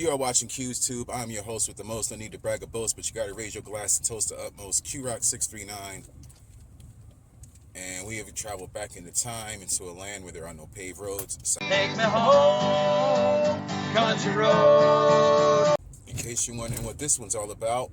You are watching Q's Tube. I'm your host with the most. No need to brag or boast, but you got to raise your glass and toast the utmost. Q-Rock639. And we have traveled back into time into a land where there are no paved roads. Take me home, country road. In case you're wondering what this one's all about,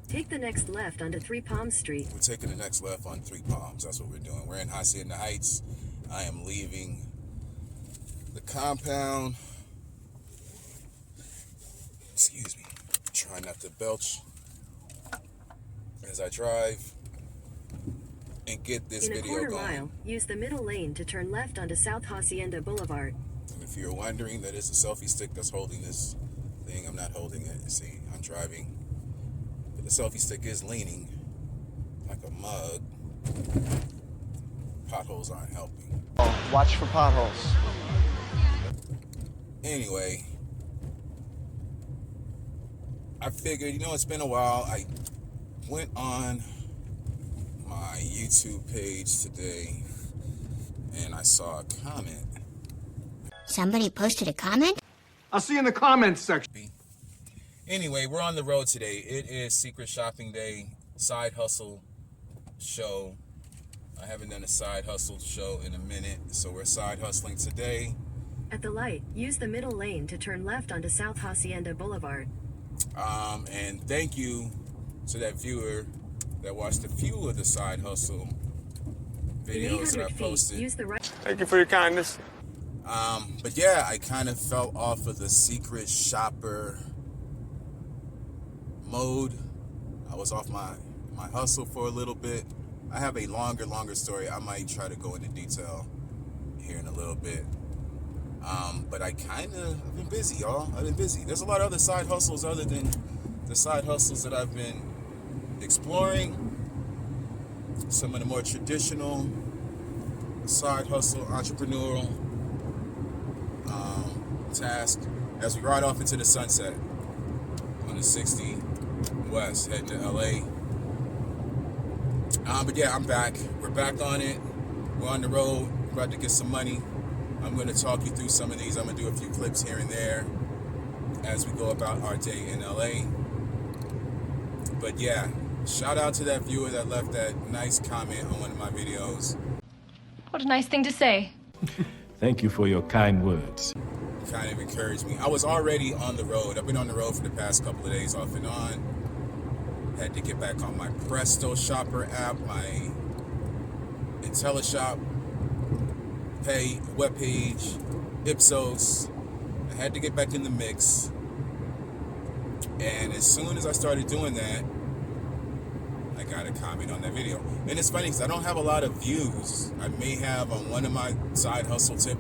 take the next left onto Three Palms Street. we're taking the next left on Three Palms. That's what we're doing. We're in Hacienda Heights. I am leaving the compound. Excuse me. Try not to belch as I drive and get this video going. In a quarter mile, use the middle lane to turn left onto South Hacienda Boulevard. And if you're wondering, that is a selfie stick that's holding this thing. I'm not holding it. See, I'm driving. But the selfie stick is leaning like a mug. Potholes aren't helping. Oh, watch for potholes. Anyway, I figured, it's been a while. I went on my YouTube page today and I saw a comment. Somebody posted a comment? I'll see you in the comments section. Anyway, we're on the road today. It is Secret Shopping Day, side hustle show. I haven't done a side hustle show in a minute, so we're side hustling today. At the light, use the middle lane to turn left onto South Hacienda Boulevard. And thank you to that viewer that watched a few of the side hustle videos that I posted. Use the right. Thank you for your kindness. But yeah, I kind of fell off of the secret shopper mode. I was off my hustle for a little bit. I have a longer story. I might try to go into detail here in a little bit. But I've been busy, y'all. I've been busy. There's a lot of other side hustles other than the side hustles that I've been exploring. Some of the more traditional side hustle, entrepreneurial task as we ride off into the sunset on the 60 West, heading to LA. But yeah, I'm back. We're back on it. We're on the road. We're about to get some money. I'm going to talk you through some of these. I'm going to do a few clips here and there as we go about our day in LA. But yeah, shout out to that viewer that left that nice comment on one of my videos. What a nice thing to say. Thank you for your kind words. Kind of encouraged me. I was already on the road. I've been on the road for the past couple of days off and on. Had to get back on my PrestoShopper app, my Intelli-Shop webpage, Ipsos. I had to get back in the mix. And as soon as I started doing that, I got a comment on that video. And it's funny because I don't have a lot of views. I may have on one of my side hustle tip.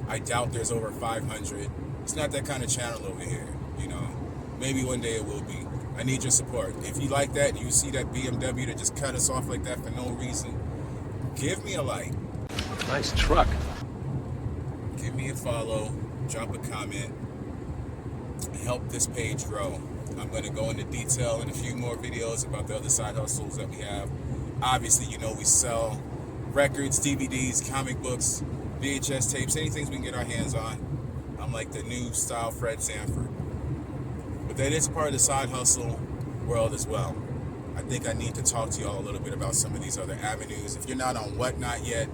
I doubt there's over 500. It's not that kind of channel over here, Maybe one day it will be. I need your support. If you like that and you see that BMW that just cut us off like that for no reason, give me a like. Nice truck. Give me a follow, drop a comment, help this page grow. I'm going to go into detail in a few more videos about the other side hustles that we have. Obviously, we sell records, DVDs, comic books, VHS tapes, anything we can get our hands on. I'm like the new style Fred Sanford. But that is part of the side hustle world as well. I think I need to talk to y'all a little bit about some of these other avenues. If you're not on Whatnot yet,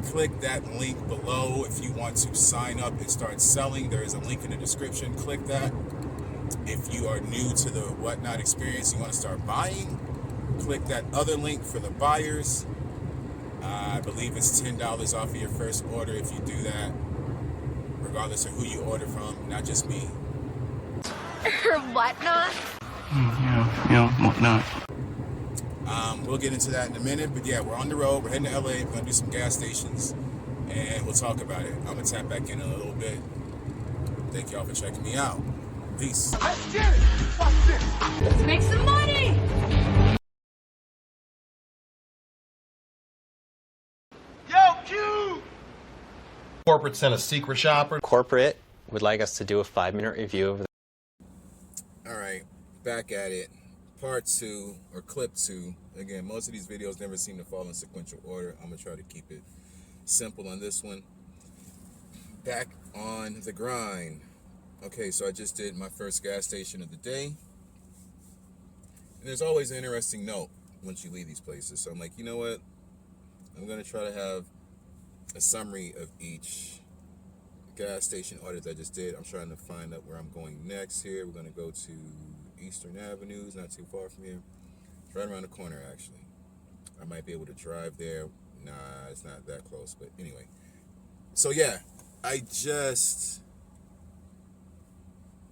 click that link below. If you want to sign up and start selling, there is a link in the description. Click that. If you are new to the Whatnot experience, you want to start buying, click that other link for the buyers. I believe it's $10 off of your first order if you do that, regardless of who you order from, not just me. Whatnot? Whatnot. We'll get into that in a minute, but yeah, we're on the road. We're heading to LA. We're going to do some gas stations, and we'll talk about it. I'm going to tap back in a little bit. Thank y'all for checking me out. Peace. Let's make some money! Yo, Q! Corporate sent a secret shopper. Corporate would like us to do a 5-minute review of All right, back at it. Part 2, or clip 2. Again, most of these videos never seem to fall in sequential order. I'm going to try to keep it simple on this one. Back on the grind. Okay, so I just did my first gas station of the day. And there's always an interesting note once you leave these places. So I'm like, you know what? I'm going to try to have a summary of each gas station audit that I just did. I'm trying to find out where I'm going next here. We're going to go to Eastern Avenue. It's not too far from here. It's right around the corner, actually. I might be able to drive there. Nah, it's not that close. But anyway. So, yeah. I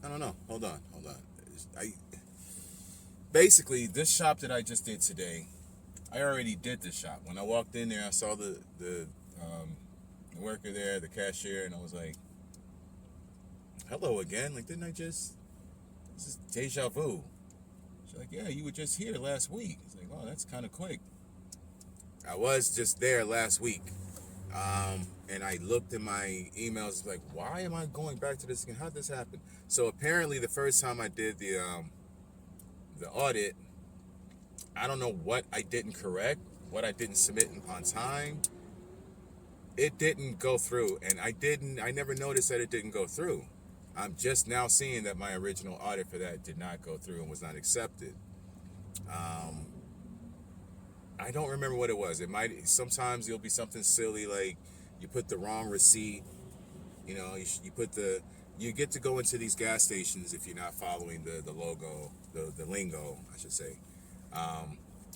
don't know. Hold on. Basically, this shop that I just did today, I already did this shop. When I walked in there, I saw the worker there, the cashier, and I was like, hello again. Like, this is deja vu. She's like, yeah, you were just here last week. It's like, oh, that's kind of quick. I was just there last week. And I looked in my emails, like, why am I going back to this again? How did this happen? So apparently the first time I did the audit, I don't know what I didn't correct, what I didn't submit on time. It didn't go through, and I never noticed that it didn't go through. I'm just now seeing that my original audit for that did not go through and was not accepted. I don't remember what it was. Sometimes it'll be something silly like you put the wrong receipt. You know, you get to go into these gas stations if you're not following the logo, the lingo, I should say.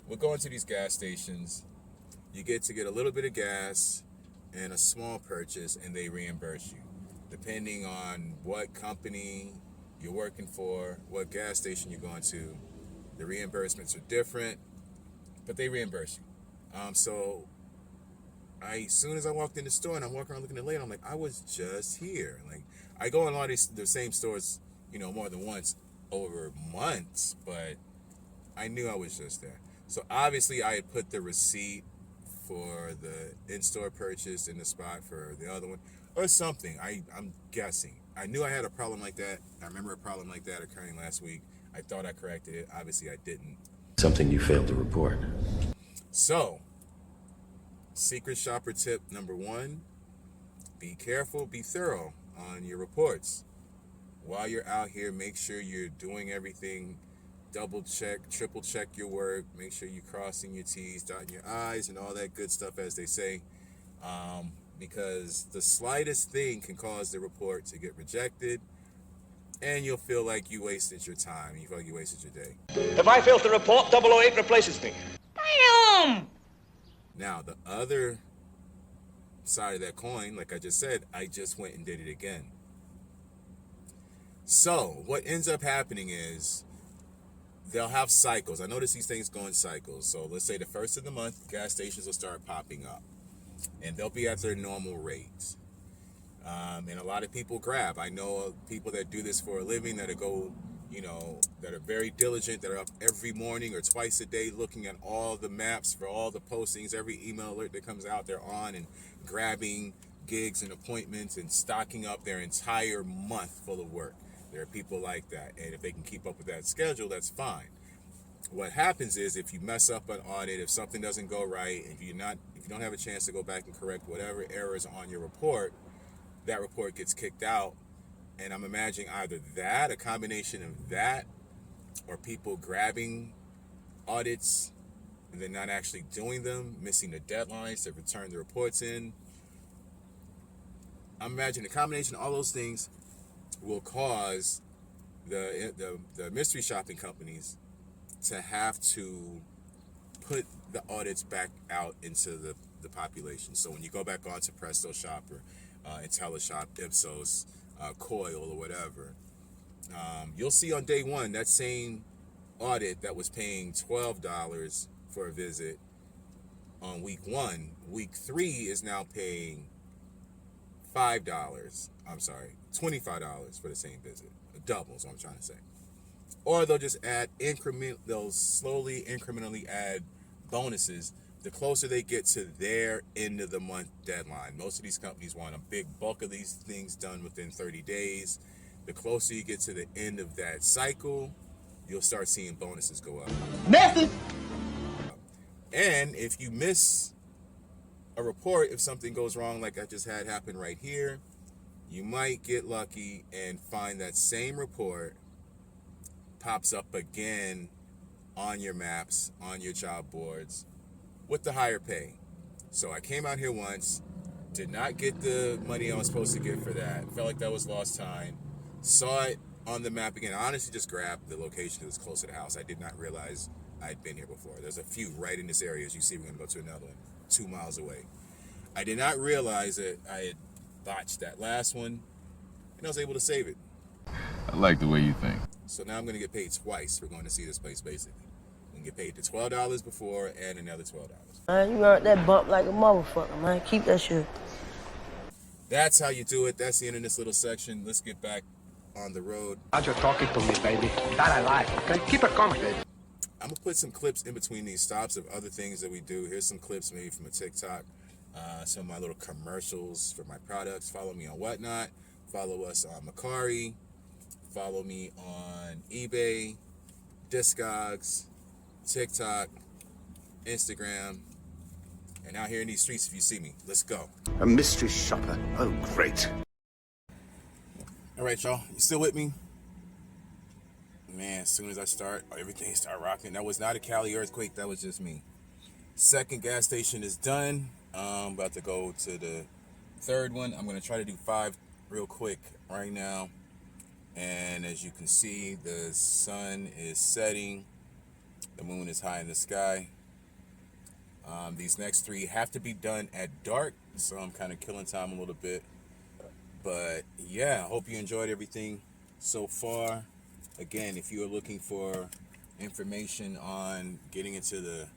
We'll go into these gas stations. You get to get a little bit of gas and a small purchase, and they reimburse you. Depending on what company you're working for, what gas station you're going to, the reimbursements are different, but they reimburse you. So as soon as I walked in the store and I'm walking around looking at the lane, I'm like, I was just here. Like, I go in a lot of the same stores, more than once over months, but I knew I was just there. So obviously I had put the receipt for the in-store purchase in the spot for the other one or something. I'm guessing. I knew I had a problem like that. I remember a problem like that occurring last week. I thought I corrected it. Obviously I didn't. Something you failed to report. So, secret shopper tip number 1, be careful, be thorough on your reports. While you're out here, make sure you're doing everything. Double check, triple check your work. Make sure you're crossing your T's, dotting your I's, and all that good stuff, as they say. Because the slightest thing can cause the report to get rejected, and you'll feel like you wasted your time. You feel like you wasted your day. If I fail to report, 008 replaces me. Damn! Now, the other side of that coin, like I just said, I just went and did it again. So, what ends up happening is they'll have cycles. I notice these things go in cycles. So, let's say the first of the month, gas stations will start popping up. And they'll be at their normal rates. And a lot of people grab. I know people that do this for a living that go, that are very diligent, that are up every morning or twice a day looking at all the maps for all the postings, every email alert that comes out, they're on and grabbing gigs and appointments and stocking up their entire month full of work. There are people like that. And if they can keep up with that schedule, that's fine. What happens is if you mess up an audit, if something doesn't go right, if you don't have a chance to go back and correct whatever errors on your report, that report gets kicked out. And I'm imagining either that, a combination of that, or people grabbing audits and then not actually doing them, missing the deadlines to return the reports in. I'm imagining a combination of all those things will cause the mystery shopping companies to have to put the audits back out into the population. So when you go back onto PrestoShopper, Intelli-Shop, Ipsos, Coil, or whatever, you'll see on day 1 that same audit that was paying $12 for a visit on week 1, week 3 is now paying $25 for the same visit. A double is what I'm trying to say. Or they'll just they'll slowly, incrementally add bonuses the closer they get to their end of the month deadline. Most of these companies want a big bulk of these things done within 30 days. The closer you get to the end of that cycle, you'll start seeing bonuses go up. Message! And if you miss a report, if something goes wrong like I just had happen right here, you might get lucky and find that same report pops up again on your maps, on your job boards, with the higher pay. So I came out here once, did not get the money I was supposed to get for that. Felt like that was lost time. Saw it on the map again. I honestly just grabbed the location because it's close to the house. I did not realize I'd been here before. There's a few right in this area. As you see, we're going to go to another one 2 miles away. I did not realize that I had botched that last one, and I was able to save it. I like the way you think. So now I'm going to get paid twice for going to see this place, basically. I'm going to get paid the $12 before and another $12. Man, you earned that bump like a motherfucker, man. Keep that shit. That's how you do it. That's the end of this little section. Let's get back on the road. How's you talking to me, baby? That I like, okay? Keep it coming, baby. I'm going to put some clips in between these stops of other things that we do. Here's some clips maybe from a TikTok. Some of my little commercials for my products. Follow me on Whatnot. Follow us on Macari. Follow me on eBay, Discogs, TikTok, Instagram, and out here in these streets if you see me. Let's go. A mystery shopper. Oh, great. All right, y'all. You still with me? Man, as soon as I start, everything start rocking. That was not a Cali earthquake. That was just me. Second gas station is done. I'm about to go to the third one. I'm going to try to do 5 real quick right now. And as you can see, the sun is setting. The moon is high in the sky. These next 3 have to be done at dark, so I'm kind of killing time a little bit. But yeah, I hope you enjoyed everything so far. Again, if you are looking for information on getting into the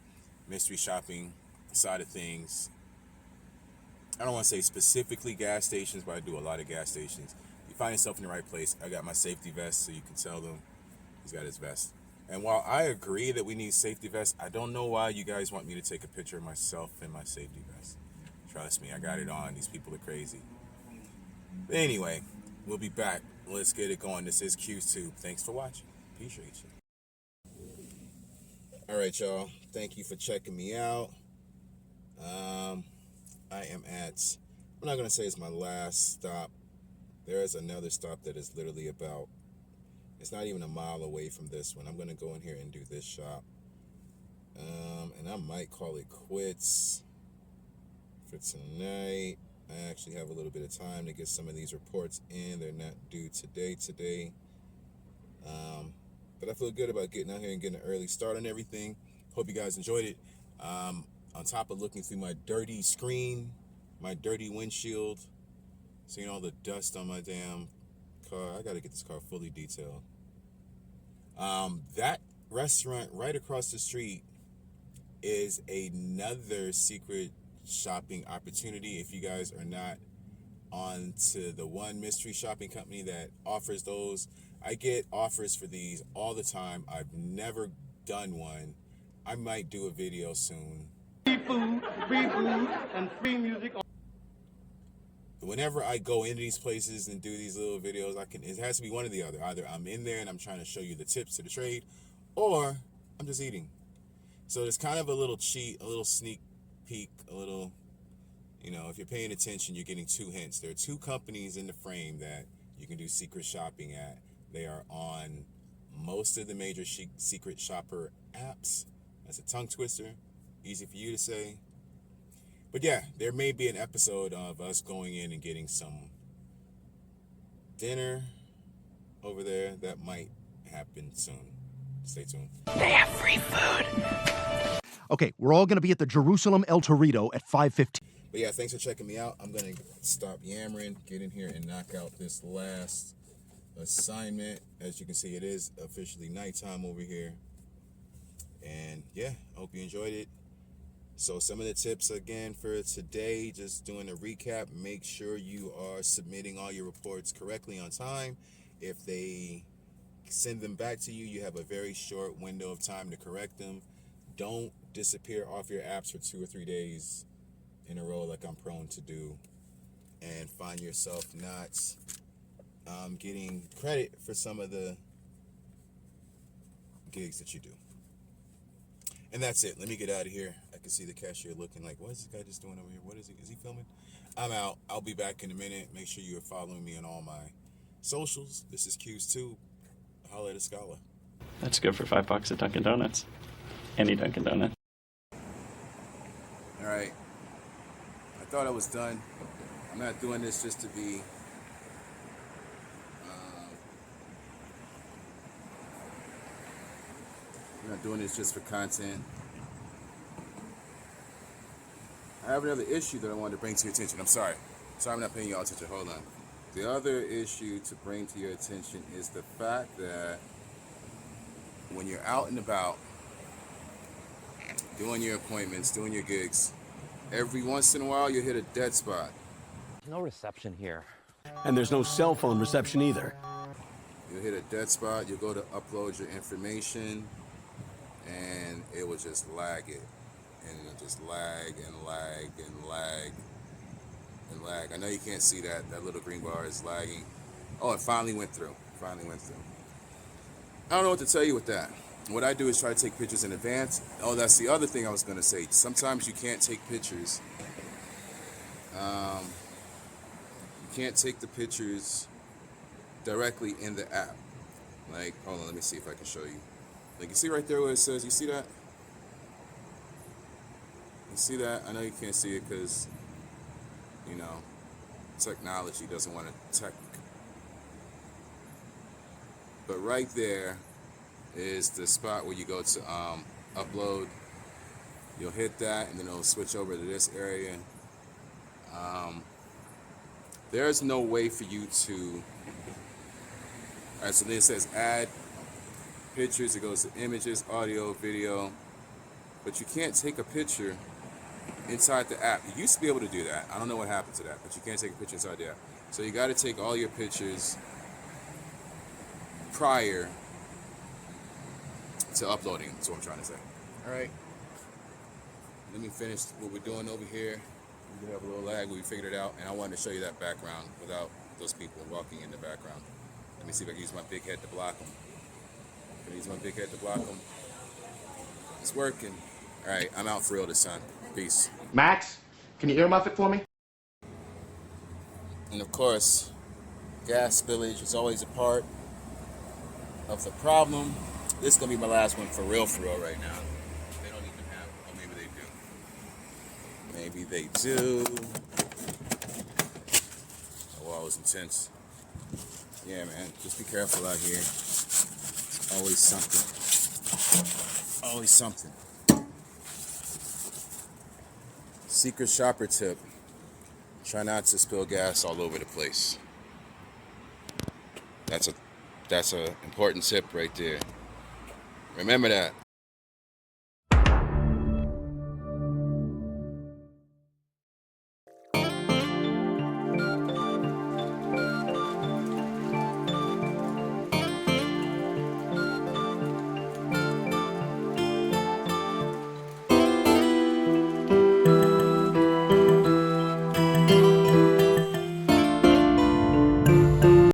mystery shopping side of things, I don't want to say specifically gas stations, but I do a lot of gas stations. You find yourself in the right place. I got my safety vest, so you can tell them he's got his vest. And while I agree that we need safety vests, I don't know why you guys want me to take a picture of myself in my safety vest. Trust me, I got it on. These people are crazy. But anyway, we'll be back. Let's get it going. This is QTube. Thanks for watching. Appreciate you. All right, y'all. Thank you for checking me out. I am at, I'm not going to say it's my last stop. There is another stop that is literally about, it's not even a mile away from this one. I'm going to go in here and do this shop. And I might call it quits for tonight. I actually have a little bit of time to get some of these reports in. They're not due today. But I feel good about getting out here and getting an early start on everything. Hope you guys enjoyed it. On top of looking through my dirty screen, my dirty windshield, seeing all the dust on my damn car. I got to get this car fully detailed. That restaurant right across the street is another secret shopping opportunity. If you guys are not on to the one mystery shopping company that offers those, I get offers for these all the time. I've never done one. I might do a video soon. Free food, and free music. Whenever I go into these places and do these little videos, it has to be one or the other. Either I'm in there and I'm trying to show you the tips to the trade, or I'm just eating. So it's kind of a little cheat, a little sneak peek, a little, if you're paying attention, you're getting 2 hints. There are 2 companies in the frame that you can do secret shopping at. They are on most of the major secret shopper apps. That's a tongue twister, easy for you to say. But yeah, there may be an episode of us going in and getting some dinner over there. That might happen soon. Stay tuned. They have free food. Okay, we're all going to be at the Jerusalem El Torito at 5:15. But yeah, thanks for checking me out. I'm going to stop yammering, get in here and knock out this last assignment. As you can see, it is officially nighttime over here. And yeah, I hope you enjoyed it. So some of the tips again for today, just doing a recap, make sure you are submitting all your reports correctly on time. If they send them back to you, you have a very short window of time to correct them. Don't disappear off your apps for 2 or 3 days in a row like I'm prone to do, and find yourself not getting credit for some of the gigs that you do. And that's it. Let me get out of here. I can see the cashier looking like, what is this guy just doing over here? What is he? Is he filming? I'm out. I'll be back in a minute. Make sure you're following me on all my socials. This is Q's2. Holla at a scholar. That's good for $5 at Dunkin' Donuts. Any Dunkin' Donuts. All right. I thought I was done. I'm not doing this just to be I'm not doing this just for content. I have another issue that I wanted to bring to your attention. I'm sorry. I'm not paying y'all attention. Hold on. The other issue to bring to your attention is the fact that when you're out and about, doing your appointments, doing your gigs, every once in a while you hit a dead spot. There's no reception here. And there's no cell phone reception either. You'll hit a dead spot, you'll go to upload your information, and it will just lag it. And it'll just lag and lag and lag and lag. I know you can't see that. That little green bar is lagging. Oh, it finally went through. I don't know what to tell you with that. What I do is try to take pictures in advance. Oh, that's the other thing I was going to say. Sometimes you can't take pictures. You can't take the pictures directly in the app. Like, hold on, let me see if I can show you. Like, you see right there where it says, you see that? You see that? I know you can't see it because, you know, technology doesn't want to tech. But right there is the spot where you go to upload. You'll hit that and then it'll switch over to this area. There's no way for you to, all right, so then it says add pictures. It goes to images, audio, video, but you can't take a picture inside the app. You used to be able to do that. I don't know what happened to that, but you can't take a picture inside the app. So you got to take all your pictures prior to uploading. That's what I'm trying to say. All right. Let me finish what we're doing over here. We have a little lag, but we figured it out, and I wanted to show you that background without those people walking in the background. Let me see if I can use my big head to block them. Can I use my big head to block them? It's working. All right, I'm out for real this time. Peace. Max, can you earmuff it for me? And of course, gas spillage is always a part of the problem. This is gonna be my last one for real right now. They don't even have, or maybe they do. Maybe they do. Oh, wow, it was intense. Yeah, man, just be careful out here. Always something. Always something. Secret shopper tip. Try not to spill gas all over the place. That's a important tip right there. Remember that.